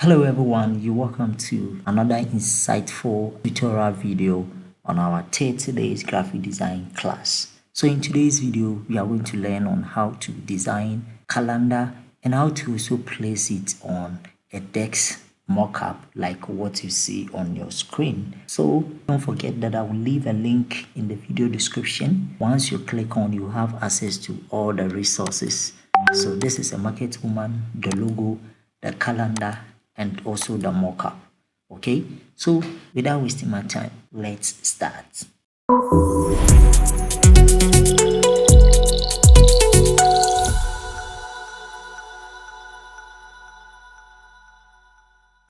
Hello everyone, you're welcome to another insightful tutorial video on our 30 days graphic design class. So in today's video, we are going to learn on how to design calendar and how to also place it on a text mockup like what you see on your screen. So don't forget that I will leave a link in the video description. Once you click on, you have access to all the resources. So this is a market woman, the logo, the calendar, and also the mockup. Okay, so without wasting my time, let's start.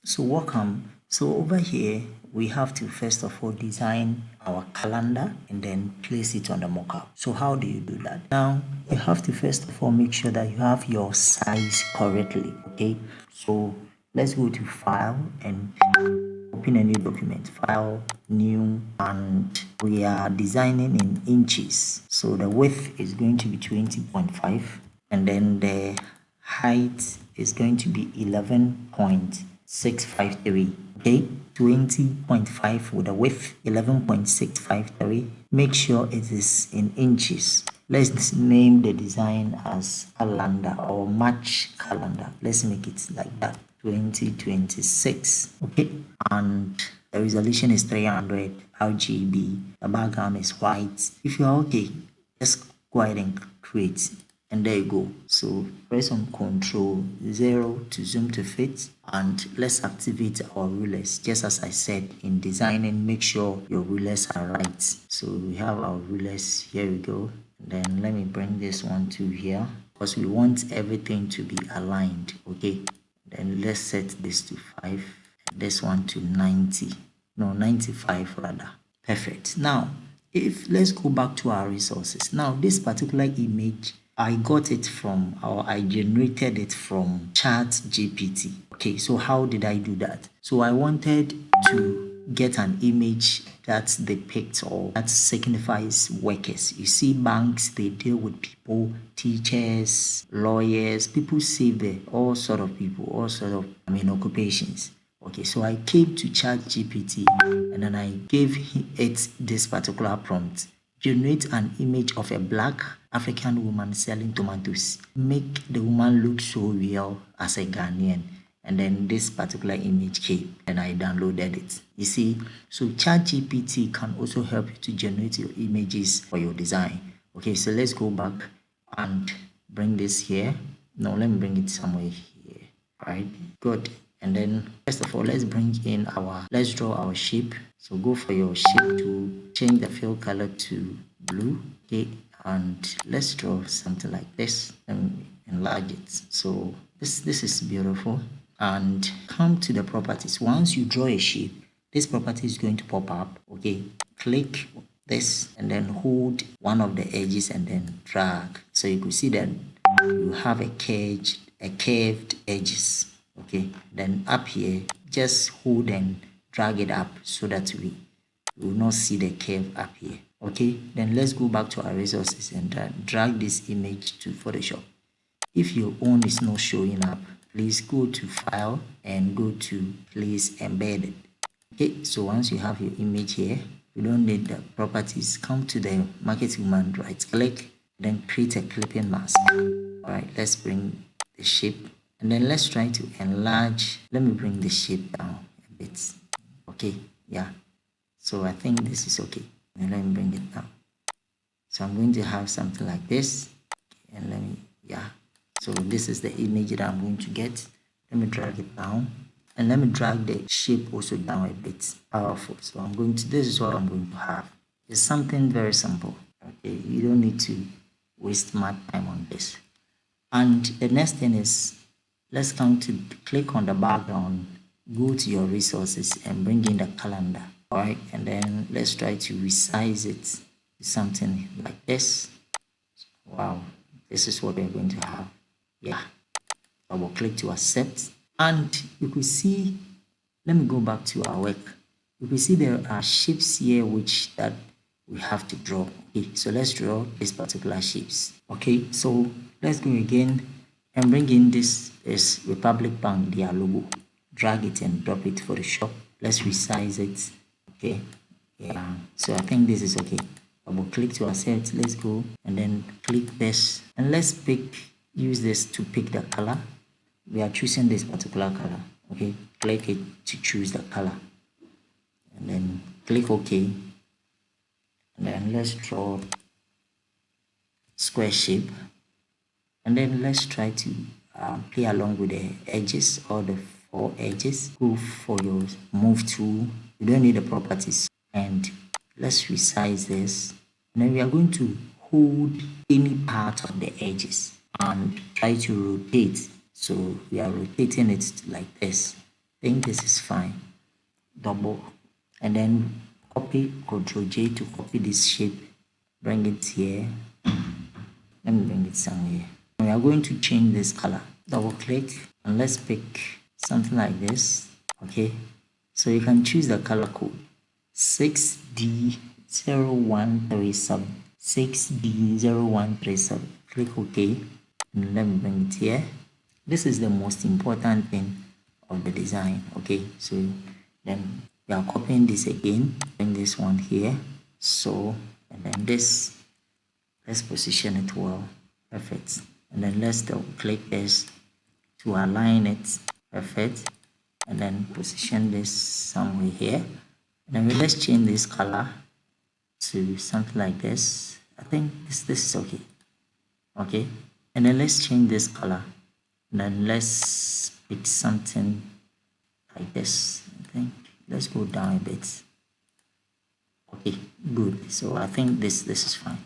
So welcome. So over here we have to first of all design our calendar and then place it on the mockup. So how do you do that? Now you have to first of all make sure that you have your size correctly. Okay, so let's go to file and open a new document, file, new, and we are designing in inches. So the width is going to be 20.5 and then the height is going to be 11.653. Okay, 20.5 with a width 11.653. Make sure it is in inches. Let's name the design as calendar or March calendar. Let's make it like that, 2026. Okay, and the resolution is 300 RGB. The background is white. If you're okay, just go ahead and create, and there you go. So press on Ctrl 0 to zoom to fit, and let's activate our rulers. Just as I said in designing, make sure your rulers are right. So we have our rulers. Here we go. Then let me bring this one to here because we want everything to be aligned. Okay, then let's set this to 5, this one to 90, no, 95 rather. Perfect. Now if let's go back to our resources. Now this particular image, I got it from, or I generated it from ChatGPT. Okay, so how did I do that? So I wanted to get an image that depicts or that signifies workers. You see, banks, they deal with people, teachers, lawyers, people save there, all sort of people, all sort of occupations. Okay, so I came to ChatGPT and then I gave it this particular prompt. Generate an image of a black African woman selling tomatoes. Make the woman look so real as a Ghanaian. And then this particular image came and I downloaded it. You see, so ChatGPT can also help you to generate your images for your design. Okay, so let's go back and bring this here. No, let me bring it somewhere here. All right, good. And then first of all, let's draw our shape. So go for your shape to change the fill color to blue. Okay, and let's draw something like this and enlarge it. So this is beautiful. And come to the properties. Once you draw a shape, this property is going to pop up. Okay, click this and then hold one of the edges and then drag. So you could see that you have a curved edges. Okay, then up here just hold and drag it up so that we will not see the curve up here. Okay, then let's go back to our resources and drag this image to Photoshop. If your own is not showing up, please go to file and go to place embedded. Okay, so once you have your image here, you don't need the properties, come to the market woman, right click, then create a clipping mask. All right, let's bring the shape and then let's try to enlarge. Let me bring the shape down a bit. Okay, yeah, so I think this is okay, and let me bring it down. So I'm going to have something like this, and let me, yeah, so this is the image that I'm going to get. Let me drag it down and let me drag the shape also down a bit. Powerful. So this is what I'm going to have. It's something very simple. Okay, you don't need to waste much time on this. And the next thing is, let's come to click on the background, go to your resources and bring in the calendar. All right, and then let's try to resize it to something like this. Wow, this is what we're going to have. Yeah, I will click to accept, and you could see, let me go back to our work. You can see there are shapes here that we have to draw. Okay, so let's draw these particular shapes. Okay, so let's go again and bring in this Republic Bank, their logo. drag it and drop it for the shop. Let's resize it. Okay, yeah, so I think this is okay. Double click to accept. Let's go, and then click this, and let's use this to pick the color. We are choosing this particular color. Okay, click it to choose the color, and then click OK, and then let's draw square shape, and then let's try to play along with the edges, or the 4 edges. Go for your move tool. You don't need the properties, and let's resize this, and then we are going to hold any part of the edges and try to rotate. So we are rotating it like this. I think this is fine. Double, and then copy, Ctrl J to copy this shape, bring it here. Let me bring it somewhere. We are going to change this color. Double click, and let's pick something like this. Okay, so you can choose the color code 6D0137. 6D0137. Click OK, and let me bring it here. This is the most important thing of the design. Okay, so then we are copying this again, bring this one here. So, and then this, let's position it well. Perfect. And then let's double click this to align it. Perfect. And then position this somewhere here, and then let's change this color to something like this. I think this is okay. Okay, and then let's change this color, and then let's pick something like this. I think let's go down a bit. Okay, good. So I think this is fine.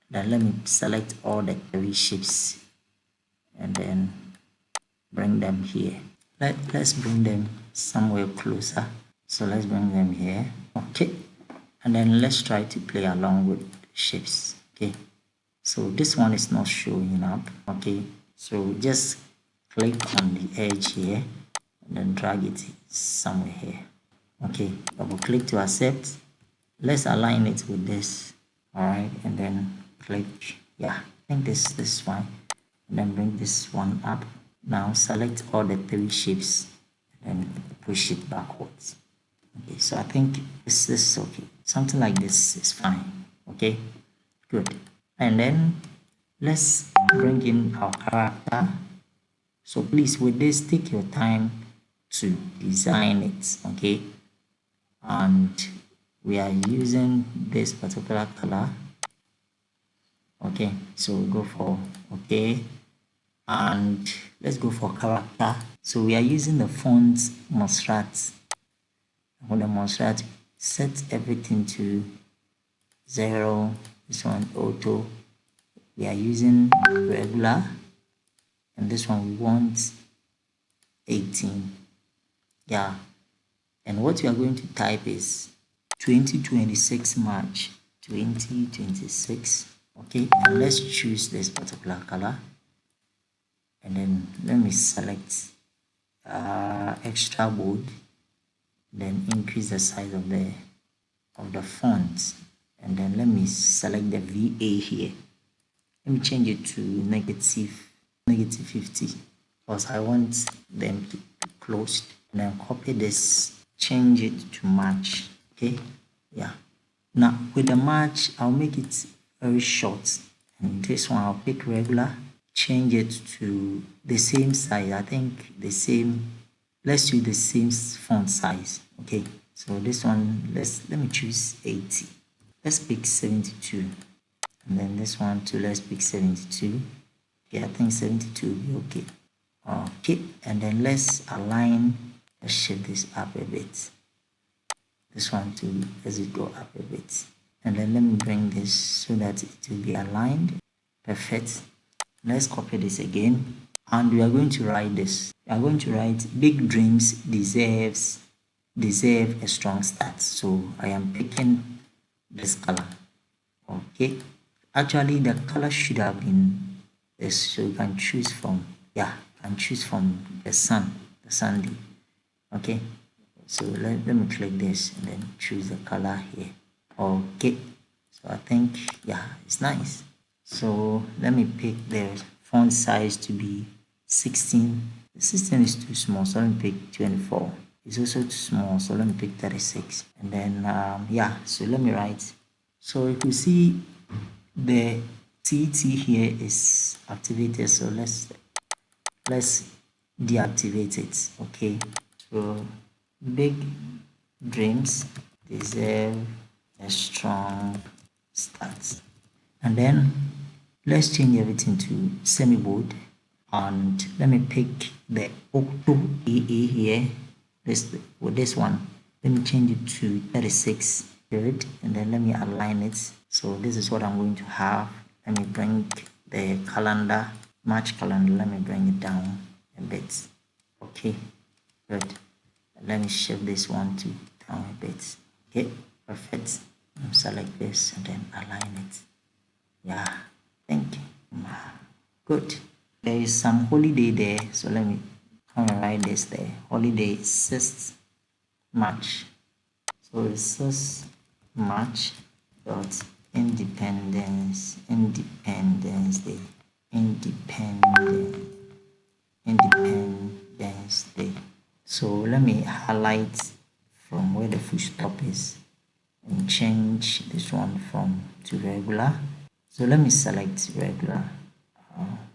Then let me select all the 3 shapes, and then bring them here. Let's bring them somewhere closer. So let's bring them here. Okay, and then let's try to play along with shapes. Okay, so this one is not showing up. Okay, so just click on the edge here, and then drag it somewhere here. Okay, double click to accept. Let's align it with this. All right, and then click. Yeah, I think this is fine. And then bring this one up. Now select all the 3 shapes and push it backwards. Okay, so I think this is okay. Something like this is fine. Okay, good. And then let's bring in our character. So please, with this, take your time to design it. Okay, and we are using this particular color. Okay, so go for okay, and let's go for character. So we are using the font Montserrat. On the Montserrat, set everything to 0. This one auto. We are using regular, and this one we want 18. Yeah, and what we are going to type is 2026 March 2026. Okay, and let's choose this particular color, and then let me select extra bold, then increase the size of the font, and then let me select the VA here. Let me change it to negative 50, because I want them to be closed. And then copy this, change it to match. Okay, yeah. Now with the match, I'll make it very short, and this one I'll pick regular, change it to the same size. I think the same, let's use the same font size. Okay, so this one, let me choose 80. Let's pick 72, and then this one too, let's pick 72. Yeah, I think 72 will be okay. Okay, and then let's align. Let's shift this up a bit. This one too, let's go up a bit, and then let me bring this so that it will be aligned. Perfect. Let's copy this again, and we are going to write this. We are going to write big dreams deserve a strong start. So I am picking this color. Okay, actually the color should have been this, so you can choose from, yeah, and choose from the sunday. Okay, so let me click this and then choose the color here. Okay, so I think, yeah, it's nice. So let me pick the font size to be 16. The 16 is too small, so let me pick 24. It's also too small, so let me pick 36. And then yeah, so let me write. So you can see the TT here is activated, so let's deactivate it. Okay, so big dreams deserve a strong start. And then let's change everything to semi-bold, and let me pick the Octo EE here, with this one. Let me change it to 36 period, and then let me align it. So this is what I'm going to have. Let me bring the calendar, March calendar, let me bring it down a bit. Okay, good. Let me shift this one to down a bit. Okay, perfect. Select this and then align it. Yeah, thank you. Good. There is some holiday there, so let me come and write this there. Holiday 6th March. So it's 6th March dot Independence Day. Independence Day. So let me highlight from where the full stop is and change this one from to regular. So let me select regular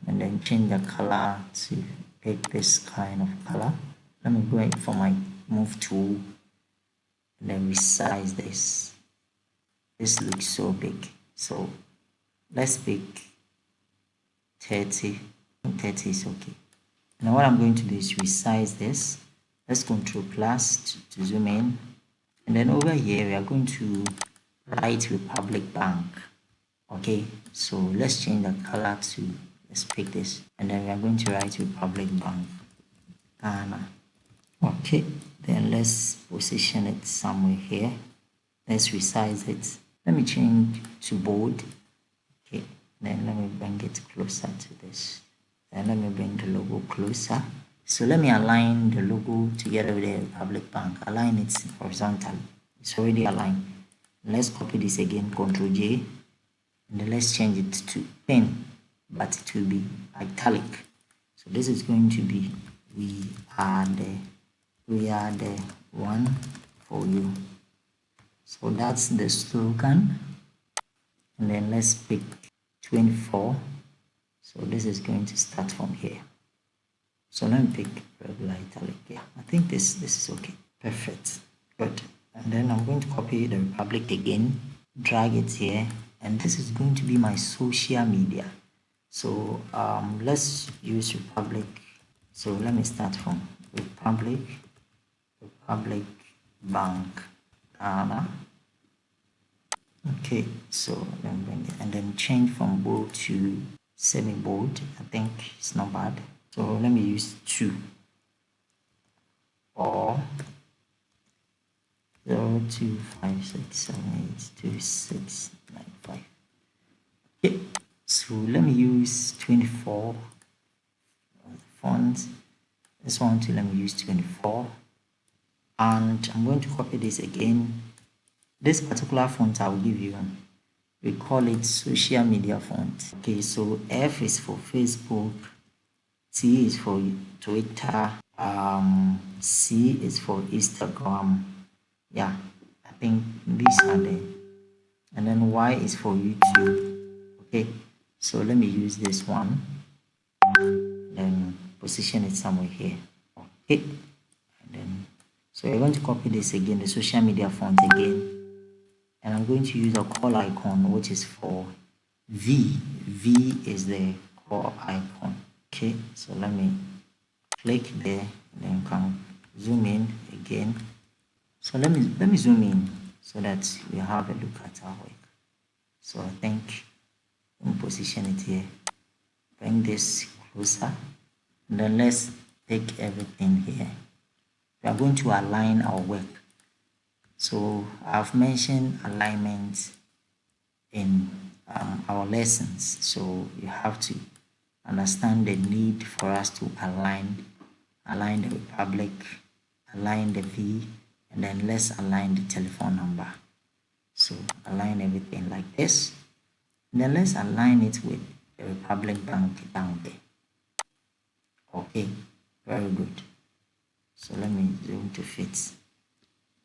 and then change the color to pick this kind of color. Let me go for my move tool and then resize this. This looks so big, so let's pick 30. 30 is okay. Now what I'm going to do is resize this. Let's Control plus to zoom in, and then over here we are going to write Republic Bank. Okay, so let's change the color to, let's pick this, and then we are going to write Republic Bank Ghana. Okay, then let's position it somewhere here. Let's resize it. Let me change to bold. Okay, then let me bring it closer to this. Then let me bring the logo closer. So let me align the logo together with the Republic Bank. Align it horizontally. It's already aligned. Let's copy this again, Ctrl J, and then let's change it to pen, but it will be italic. So this is going to be we are the one for you. So that's the slogan. And then let's pick 24. So this is going to start from here. So let me pick regular italic. Yeah, I think this is okay. Perfect. Good. And then I'm going to copy the Republic again, drag it here, and this is going to be my social media. So let's use Republic. So let me start from Republic Bank Ghana. Okay, so let me bring it and then change from bold to semi-bold. I think it's not bad. So let me use 2 or 0 2 5 6 7 8 2 6 9 5. Okay, so let me use 24 font. This one too, let me use 24, and I'm going to copy this again. This particular font I'll give you, we call it social media font. Okay, so F is for Facebook, T is for Twitter, C is for Instagram. Yeah, I think these are there. And then Y is for YouTube. Okay, so let me use this one, then position it somewhere here. Okay, and then so we're going to copy this again, the social media font again, and I'm going to use a call icon, which is for V. V is the call icon. Okay, so let me click there, and then you can zoom in again. So let me zoom in so that we have a look at our work. So I think let me position it here, bring this closer, and then let's take everything here. We are going to align our work. So I've mentioned alignment in our lessons, so you have to understand the need for us to align the Republic, align the V, and then let's align the telephone number. So align everything like this, and then let's align it with the Republic Bank down there. Okay, Very good. So let me zoom to fit.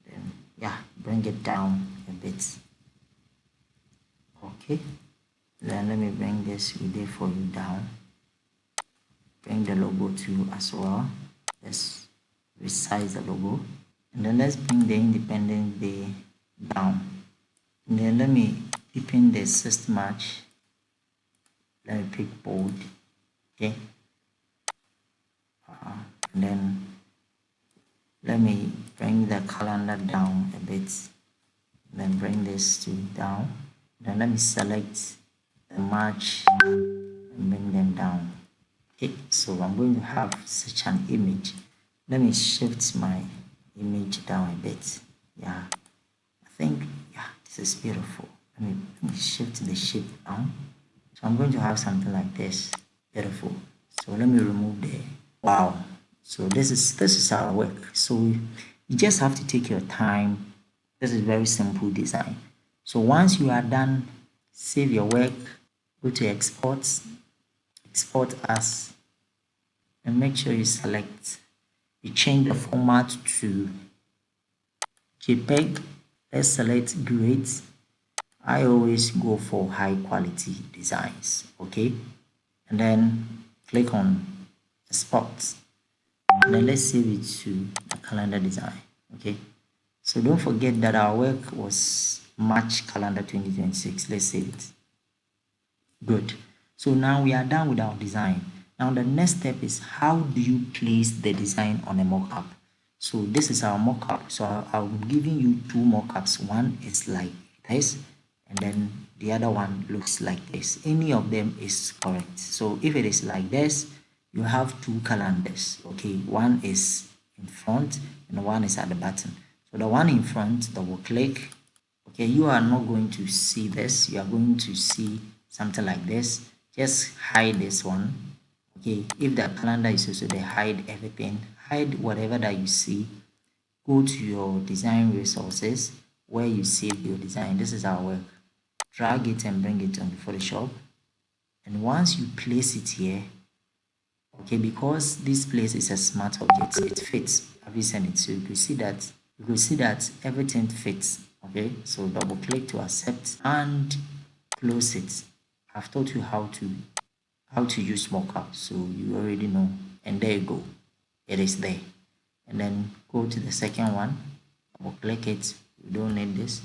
Then yeah, bring it down a bit. Okay. Then let me bring this video for you down. Bring the logo too as well. Let's resize the logo. And then let's bring the Independence Day down. And then let me deepen the system match. Let me pick bold. Okay. And then let me bring the calendar down a bit. Then bring this to down. Then let me select the March and bring them down. Okay, so I'm going to have such an image. Let me shift my image down a bit. Yeah, I think this is beautiful. Let me shift the shape down. So I'm going to have something like this. Beautiful. So let me remove the wow. So this is our work. So you just have to take your time. This is very simple design. So once you are done, save your work, go to export as, and make sure you change the format to JPEG. Let's select great. I always go for high quality designs. Okay, and then click on export, and then let's save it to the calendar design. Okay, so don't forget that our work was March calendar 2026. Let's save it. Good. So now we are done with our design. Now the next step is, how do you place the design on a mock-up? So this is our mock-up. So I'm giving you two mock-ups. One is like this, and then the other one looks like this. Any of them is correct. So if it is like this, you have two calendars. Okay, one is in front and one is at the bottom. So the one in front, double click. Okay, you are not going to see this. You are going to see something like this. Just hide this one. Okay, if the calendar is also there, hide everything, hide whatever that you see. Go to your design resources where you save your design. This is our work. Drag it and bring it on Photoshop. And once you place it here, okay, because this place is a smart object, it fits. Have you seen it? So you can see that everything fits. Okay, so double click to accept and close it. I've taught you how to use mockup, so you already know. And there you go, it is there. And then go to the second one, double click it. You don't need this.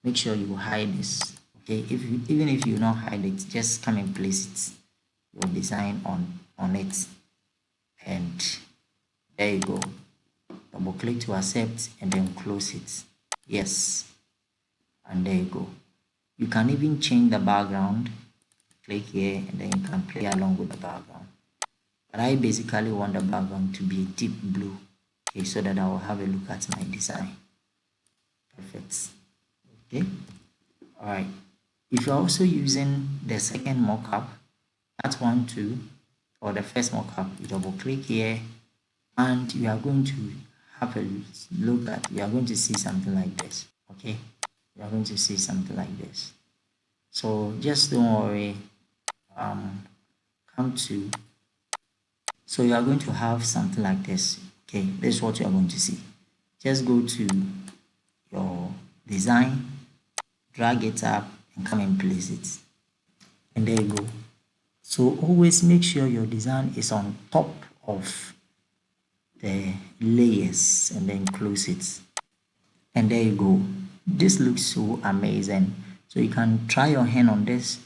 Make sure you hide this. Okay, even if you not hide it, just come and place it, your design on it, and there you go. Double click to accept and then close it. Yes, and there you go. You can even change the background. Click here and then you can play along with the background, but I basically want the background to be a deep blue, okay, so that I will have a look at my design. Perfect. Okay, all right. If you're also using the second mockup, that one too, or the first mockup, you double click here and you are going to have a look at, you are going to see something like this. Okay, you are going to see something like this. So just don't worry. So you are going to have something like this. Okay, this is what you are going to see. Just go to your design, drag it up and come and place it, and there you go. So always make sure your design is on top of the layers and then close it, and there you go. This looks so amazing. So you can try your hand on this,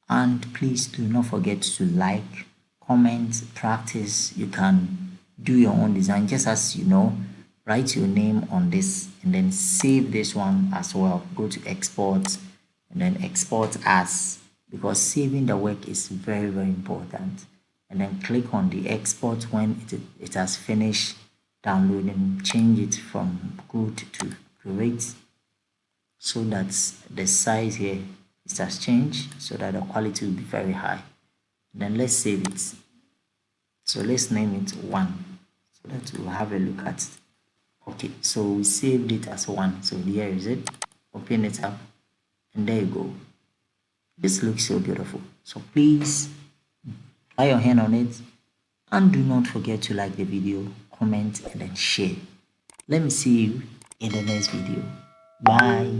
and please do not forget to like, comment, practice. You can do your own design, just as you know. Write your name on this and then save this one as well. Go to export and then export as, because saving the work is very important. And then click on the export when it has finished downloading. Change it from good to great, so that the size here it has changed, so that the quality will be very high. Then let's save it. So let's name it 1, so that we'll have a look at it. Okay, so we saved it as 1. So here is it. Open it up and there you go. This looks so beautiful. So please try your hand on it And do not forget to like the video, comment, and then share. Let me see you in the next video. Bye.